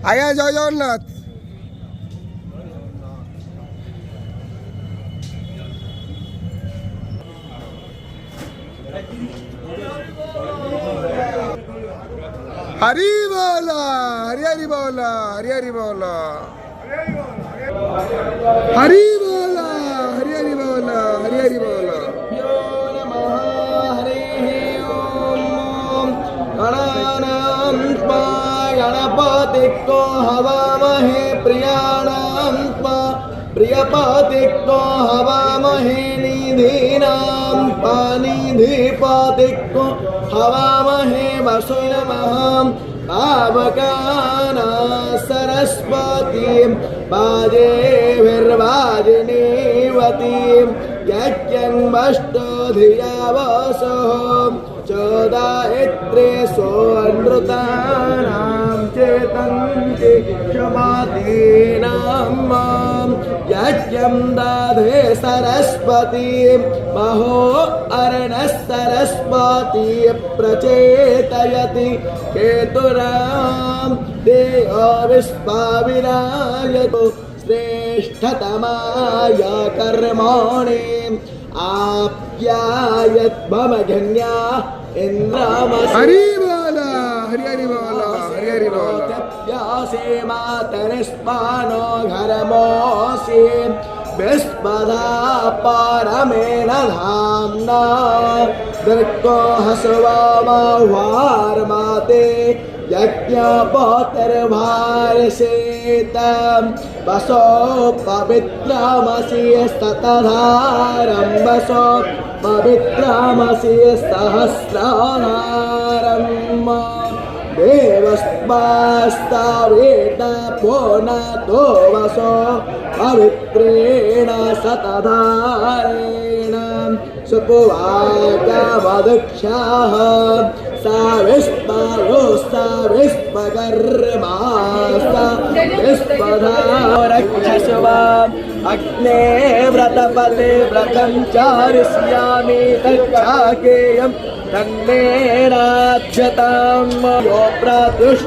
आया जय जगन्नाथ। हरि बोला, हरि हरि बोला, हरि हरि बोला, हरि बोला, हरि हरि बोला, हरि हरि बोला। गणपतिको हवामहे प्रियाणां प्रियपतिको हवामहे निधीनां पानिधिपतिको हवामहे वसु नमः पावकाना सरस्वतीं वाजेभिर्वाजिनीवतीं यज्ञन्वष्टो धिया वसो चोदायत्रे सोऽनृतानां चेतन्ति क्षमादीनां यज्ञं दधे सरस्वती महो अर्णः सरस्वती प्रचेतयति केतुरां देहो विश्वाविराजतु श्रेष्ठतमाय कर्मणे आप्यायद्भवघन्या इन्द्रामसि। हरि बोला, हरि हरि बोला, हरि हरि बोला। प्यासे मातरिस्पानो घरमोऽसि विस्पदा परमेण धाम्ना दृक्को हसवामाह्वार्माते यज्ञपोतर्भारसेतं वसो पवित्रमसि स्ततधारं वसो पवित्रमसि सहस्रधारं देवस्मास्तावेत पुनतो वसो पवित्रेण शतधारेण सुपुवाचमदक्षाः साविस्पायो साविस्पकर्मा साविस्पधा रक्षसुवा अग्ने व्रतपते व्रतं चारिष्यामि तच्छाकेयं तन्मे राध्यतां यो प्रतुष्ट